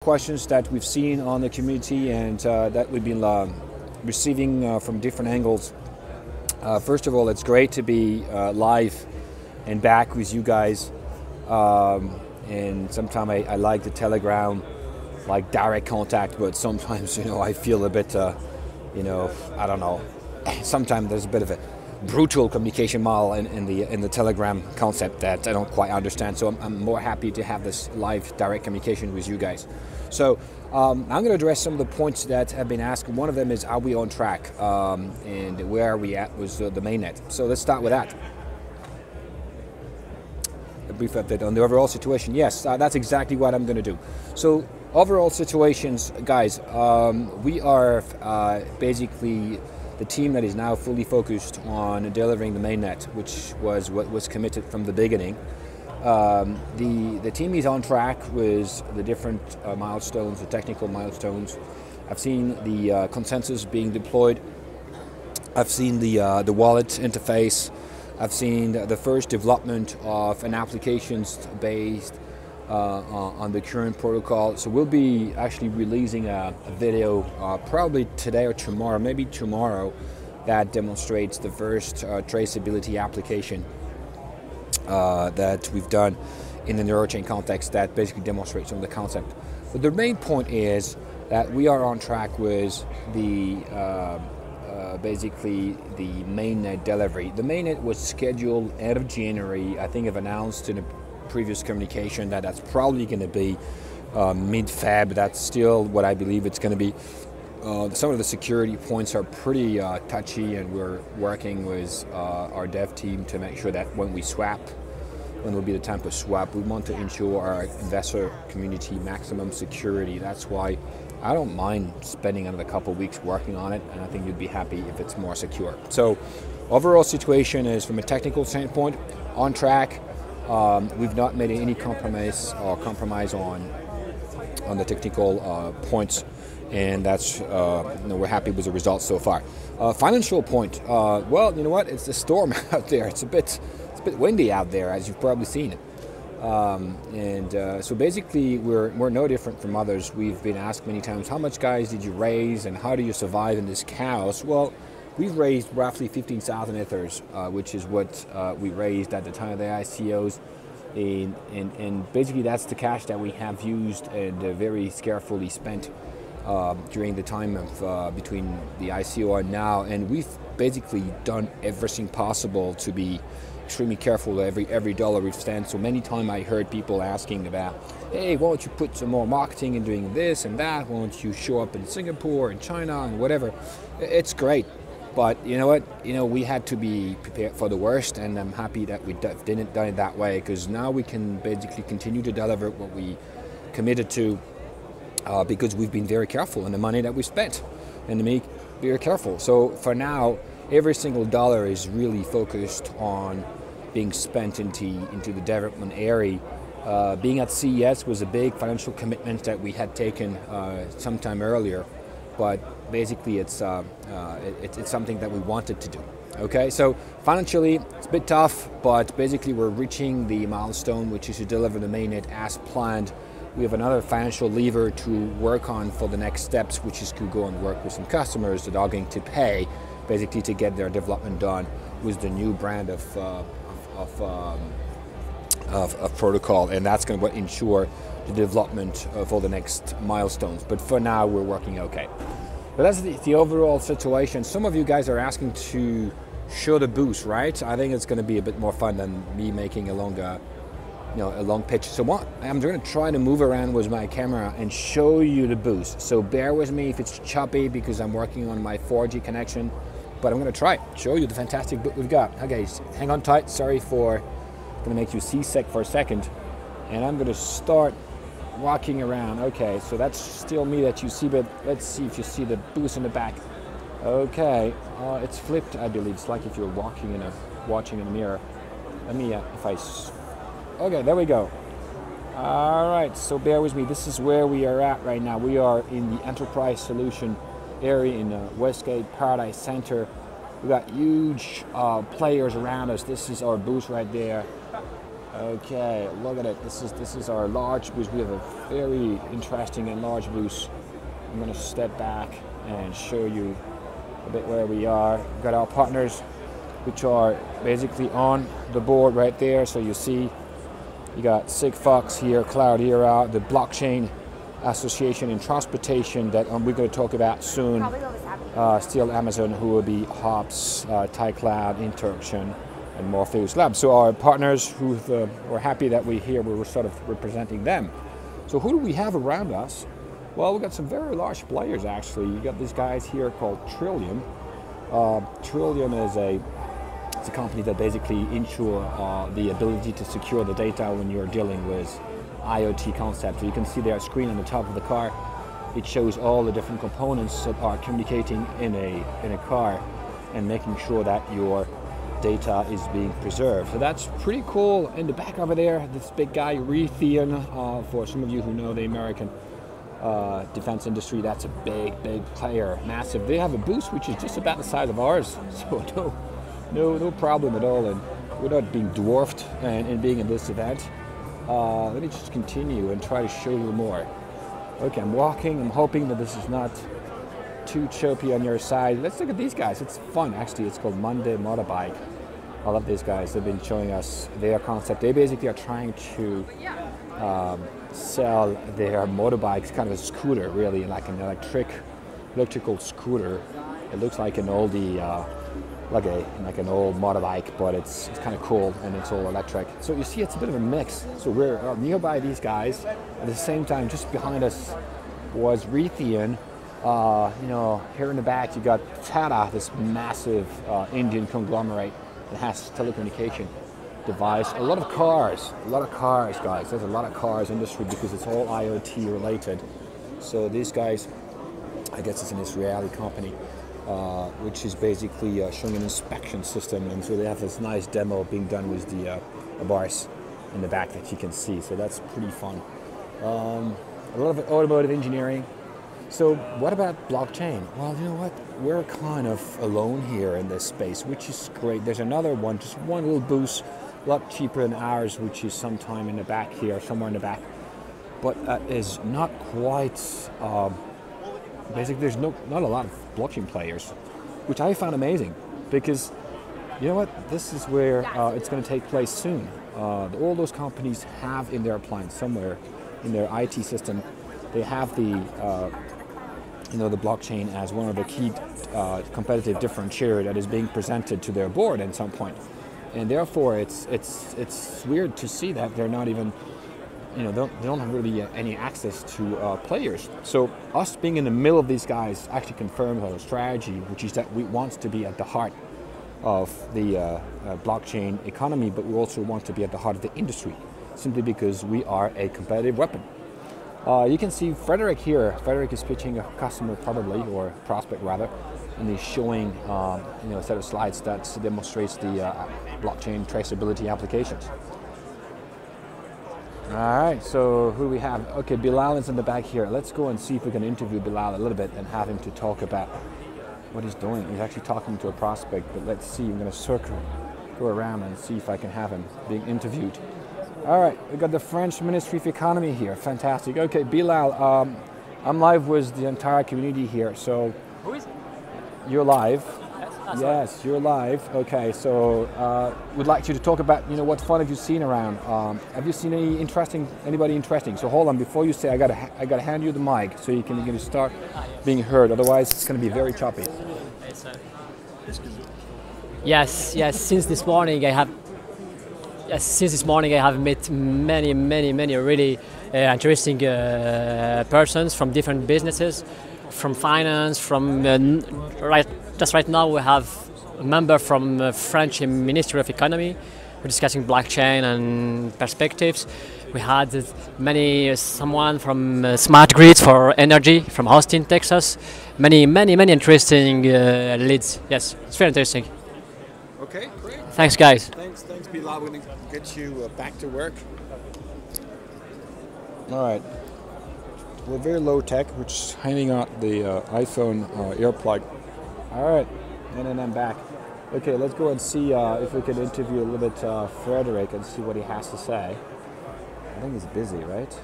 Questions that we've seen on the community and that we've been receiving from different angles. First of all, it's great to be live and back with you guys. And sometimes I like the Telegram, like direct contact, but sometimes I feel a bit, I don't know. Sometimes there's a bit of a brutal communication model in the Telegram concept that I don't quite understand. So I'm more happy to have this live direct communication with you guys. So I'm going to address some of the points that have been asked. One of them is, are we on track? And where are we at with the mainnet? So let's start with that. A brief update on the overall situation. Yes, that's exactly what I'm going to do. So overall situations, guys, we are basically the team that is now fully focused on delivering the mainnet, which was what was committed from the beginning. The team is on track with the different milestones, the technical milestones. I've seen the consensus being deployed. I've seen the wallet interface. I've seen the first development of an applications based on the current protocol. So we'll be actually releasing a video probably today or tomorrow, maybe tomorrow, that demonstrates the first traceability application that we've done in the neurochain context that basically demonstrates some of the concept. But the main point is that we are on track with the basically the mainnet delivery. The mainnet was scheduled end of January. I think I've announced in a previous communication that that's probably going to be mid-Feb. That's still what I believe it's going to be. Some of the security points are pretty touchy, and we're working with our dev team to make sure that when we swap, when will be the time to swap, we want to ensure our investor community maximum security. That's why I don't mind spending another couple of weeks working on it, and I think you'd be happy if it's more secure. So overall situation is, from a technical standpoint, on track. We've not made any compromise on the technical points, and that's we're happy with the results so far. Financial point, well, you know what? It's a storm out there. It's a bit windy out there, as you've probably seen it. So basically, we're no different from others. We've been asked many times, how much, guys, did you raise, and how do you survive in this chaos? Well, we've raised roughly 15,000 Ethers, which is what we raised at the time of the ICOs. And basically that's the cash that we have used and very carefully spent during the time of between the ICO and now. And we've basically done everything possible to be extremely careful every dollar we've spent. So many times I heard people asking about, hey, why don't you put some more marketing in doing this and that? Why don't you show up in Singapore and China and whatever? It's great. But you know what? We had to be prepared for the worst, and I'm happy that we didn't do it that way, because now we can basically continue to deliver what we committed to, because we've been very careful in the money that we spent, and to be very careful. So for now, every single dollar is really focused on being spent into the development area. Being at CES was a big financial commitment that we had taken sometime earlier. But basically it's something that we wanted to do. Okay, so financially it's a bit tough, but basically we're reaching the milestone, which is to deliver the mainnet as planned. We have another financial lever to work on for the next steps, which is to go and work with some customers that are going to pay basically to get their development done with the new brand of protocol, and that's going to ensure the development for the next milestones. But for now, we're working okay. But that's the overall situation. Some of you guys are asking to show the booth, right? I think it's going to be a bit more fun than me making a long pitch. So what I'm going to try to move around with my camera and show you the booth. So bear with me if it's choppy, because I'm working on my 4G connection. But I'm going to try show you the fantastic booth we've got. Okay, hang on tight. Sorry for going to make you seasick for a second, and I'm going to start walking around. Okay, so that's still me that you see, but let's see if you see the booth in the back. Okay, it's flipped, I believe. It's like if you're watching in a mirror. Let me okay, there we go. All right, so bear with me. This is where we are at right now. We are in the enterprise solution area in Westgate Paradise Center. We've got huge players around us. This is our booth right there. Okay, look at it. This is our large booth. We have a very interesting and large booth. I'm going to step back and show you a bit where we are. We've got our partners, which are basically on the board right there. So you see, you got Sigfox here, Cloudera, the blockchain association in transportation that we're going to talk about soon. Still Amazon, who will be Hops, TiCloud, Interaction, and Morpheus Labs. So our partners who were happy that we're here, we were sort of representing them. So who do we have around us? Well, we've got some very large players actually. You got these guys here called Trillium. Trillium is a company that basically ensure the ability to secure the data when you're dealing with IoT concepts. So you can see their screen on the top of the car. It shows all the different components that are communicating in a car and making sure that your data is being preserved. So that's pretty cool. In the back over there, this big guy, Raytheon, for some of you who know the American defense industry, that's a big player, massive. They have a booth which is just about the size of ours, so no problem at all, and we're not being dwarfed in being in this event. Let me just continue and try to show you more. Okay, I'm walking. I'm hoping that this is not too choppy on your side. Let's look at these guys. It's fun, actually. It's called Monday Motorbike. I love these guys. They've been showing us their concept. They basically are trying to sell their motorbikes, kind of a scooter, really, like an electrical scooter. It looks like an oldie, like an old motorbike, but it's kind of cool and it's all electric. So you see, it's a bit of a mix. So we're nearby these guys. At the same time, just behind us was Raytheon. Here in the back you got Tata, this massive Indian conglomerate that has telecommunication device. A lot of cars, guys. There's a lot of cars industry because it's all IoT related. So these guys, I guess it's an Israeli company, which is basically showing an inspection system, and so they have this nice demo being done with the bars in the back that you can see. So that's pretty fun. A lot of automotive engineering. So what about blockchain? Well, you know what? We're kind of alone here in this space, which is great. There's another one, just one little booth, a lot cheaper than ours, which is sometime in the back here, somewhere in the back. But is not quite, basically there's not a lot of blockchain players, which I found amazing because, you know what? This is where it's going to take place soon. All those companies have in their appliance somewhere, in their IT system, they have the the blockchain as one of the key competitive differentiator that is being presented to their board at some point, and therefore it's weird to see that they're not even, they don't have really any access to players. So us being in the middle of these guys actually confirms our strategy, which is that we want to be at the heart of the blockchain economy, but we also want to be at the heart of the industry, simply because we are a competitive weapon. You can see Frederick here. Frederick is pitching a customer probably, or prospect rather, and he's showing a set of slides that demonstrates the blockchain traceability applications. All right, so who do we have? Okay, Bilal is in the back here. Let's go and see if we can interview Bilal a little bit and have him to talk about what he's doing. He's actually talking to a prospect, but let's see. I'm going to go around and see if I can have him being interviewed. All right, we got the French Ministry of Economy here. Fantastic. Okay, Bilal, I'm live with the entire community here. So, who is it? You're live. Yes, yes, you're live. Okay, so would like you to talk about, what fun have you seen around? Have you seen anybody interesting? So hold on, before you say, I gotta hand you the mic so you can start being heard. Otherwise, it's going to be very choppy. Yes. Since this morning, I have met many really interesting persons from different businesses, from finance, from right now we have a member from the French Ministry of Economy. We're discussing blockchain and perspectives. We had someone from Smart Grids for energy from Austin, Texas. Many interesting leads. Yes, it's very interesting. Okay, great. Thanks, guys. Thanks, Bilal. We're going to get you back to work. All right. We're very low tech. We're just handing out the iPhone earplug. All right, and then I'm back. Okay, let's go and see if we can interview a little bit Frederick and see what he has to say. I think he's busy, right?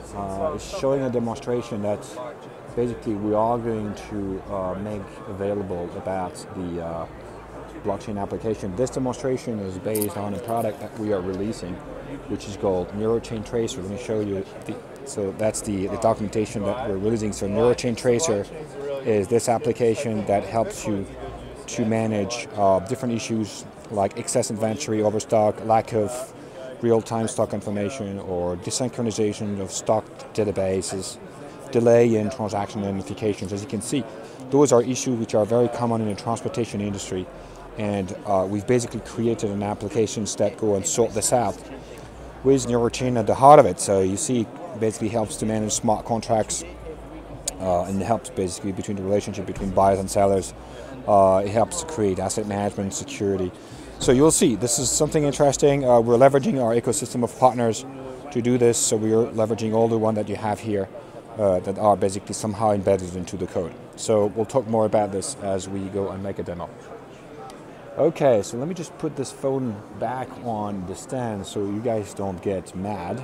It's showing a demonstration that basically we are going to make available about the blockchain application. This demonstration is based on a product that we are releasing, which is called NeuroChain Tracer. Let me show you. So that's the documentation that we're releasing. So NeuroChain Tracer is this application that helps you to manage different issues like excess inventory, overstock, lack of real-time stock information, or desynchronization of stock databases, delay in transaction identifications. As you can see, those are issues which are very common in the transportation industry, and we've basically created an application that go and sort this out with NeuroChain at the heart of it. So you see, it basically helps to manage smart contracts, and it helps basically between the relationship between buyers and sellers. It helps to create asset management, security. So you'll see, this is something interesting. We're leveraging our ecosystem of partners to do this. So we're leveraging all the one that you have here that are basically somehow embedded into the code. So we'll talk more about this as we go and make a demo. Okay, so let me just put this phone back on the stand so you guys don't get mad.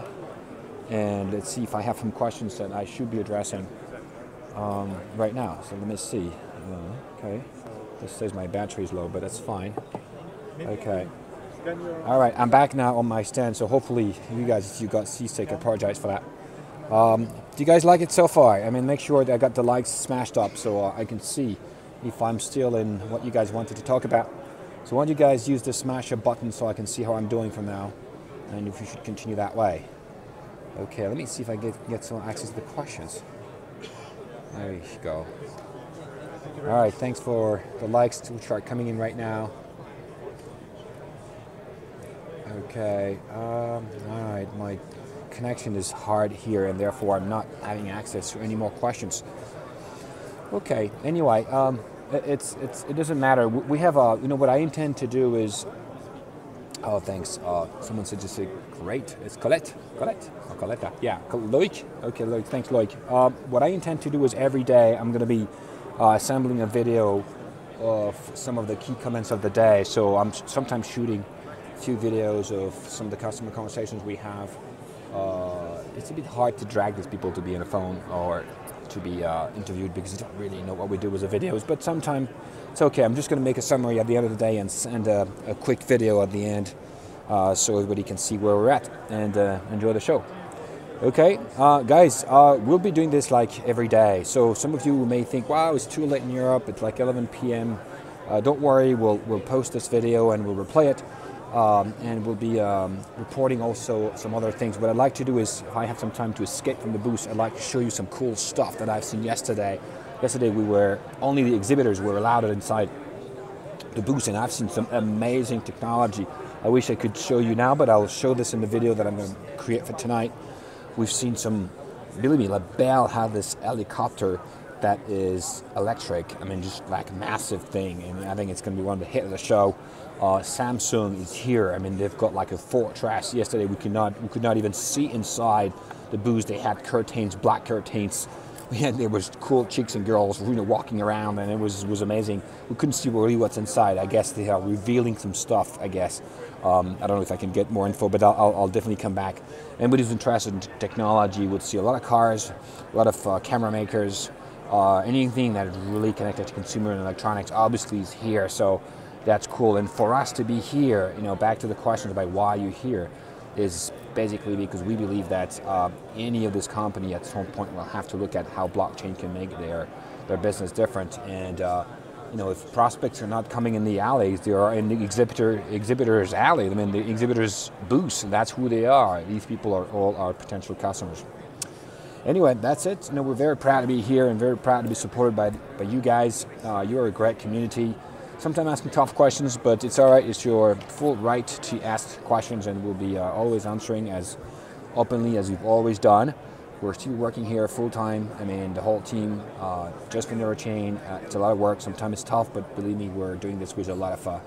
And let's see if I have some questions that I should be addressing right now. So let me see. Okay, this says my battery is low, but that's fine. Okay. All right, I'm back now on my stand, so hopefully you guys, if you got seasick, I apologize for that. Do you guys like it so far? I mean, make sure that I got the likes smashed up so I can see if I'm still in what you guys wanted to talk about. So why don't you guys use the smash up button so I can see how I'm doing from now, and if you should continue that way. Okay, let me see if I get some access to the questions. There you go. All right, thanks for the likes which are coming in right now. Okay, all right, my connection is hard here and therefore I'm not having access to any more questions. Okay, anyway, it doesn't matter. We have what I intend to do is, oh thanks, someone suggested, great, it's Colette, or Coletta, yeah, Loic, okay Loic, thanks Loic. What I intend to do is every day I'm going to be assembling a video of some of the key comments of the day, so I'm sometimes shooting few videos of some of the customer conversations we have. It's a bit hard to drag these people to be on a phone or to be interviewed because you don't really know what we do as the videos, but sometimes it's okay. I'm just going to make a summary at the end of the day and send a quick video at the end so everybody can see where we're at and enjoy the show. Okay, guys, we'll be doing this like every day. So some of you may think, wow, it's too late in Europe, it's like 11 p.m. Don't worry, we'll post this video and we'll replay it. And we'll be reporting also some other things. What I'd like to do is, if I have some time to escape from the booth, I'd like to show you some cool stuff that I've seen yesterday. Yesterday only the exhibitors were allowed inside the booth, and I've seen some amazing technology. I wish I could show you now, but I'll show this in the video that I'm going to create for tonight. We've seen some, believe me, Bell had this helicopter that is electric. I mean, just like a massive thing, and I think it's going to be one of the hits of the show. Samsung is here. I mean, they've got like a fortress. Yesterday we could not even see inside the booth. They had curtains, black curtains. There was cool chicks and girls, walking around, and it was amazing. We couldn't see really what's inside. I guess they are revealing some stuff. I guess I don't know if I can get more info, but I'll definitely come back. Anybody who's interested in technology would see a lot of cars, a lot of camera makers. Anything that is really connected to consumer and electronics obviously is here, so that's cool. And for us to be here, back to the questions about why you're here, is basically because we believe that any of this company at some point will have to look at how blockchain can make their business different. And if prospects are not coming in the alleys, they are in the exhibitor's alley. I mean, the exhibitor's booth, and that's who they are. These people are all our potential customers. Anyway, that's it. We're very proud to be here and very proud to be supported by you guys. You're a great community. Sometimes asking tough questions, but it's all right. It's your full right to ask questions, and we'll be always answering as openly as we've always done. We're still working here full time. I mean, the whole team, just for NeuroChain. It's a lot of work. Sometimes it's tough, but believe me, we're doing this with a lot of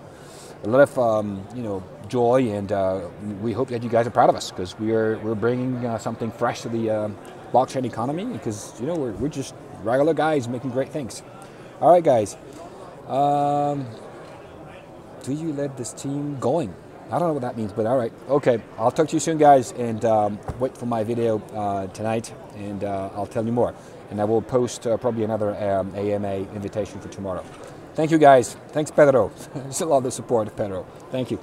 joy, and we hope that you guys are proud of us because we're bringing something fresh to the blockchain economy, because we're just regular guys making great things. All right, guys. do you let this team going? I don't know what that means, but all right. Okay, I'll talk to you soon, guys, and wait for my video tonight, and I'll tell you more. And I will post probably another AMA invitation for tomorrow. Thank you, guys. Thanks, Pedro. There's a lot of support, Pedro. Thank you.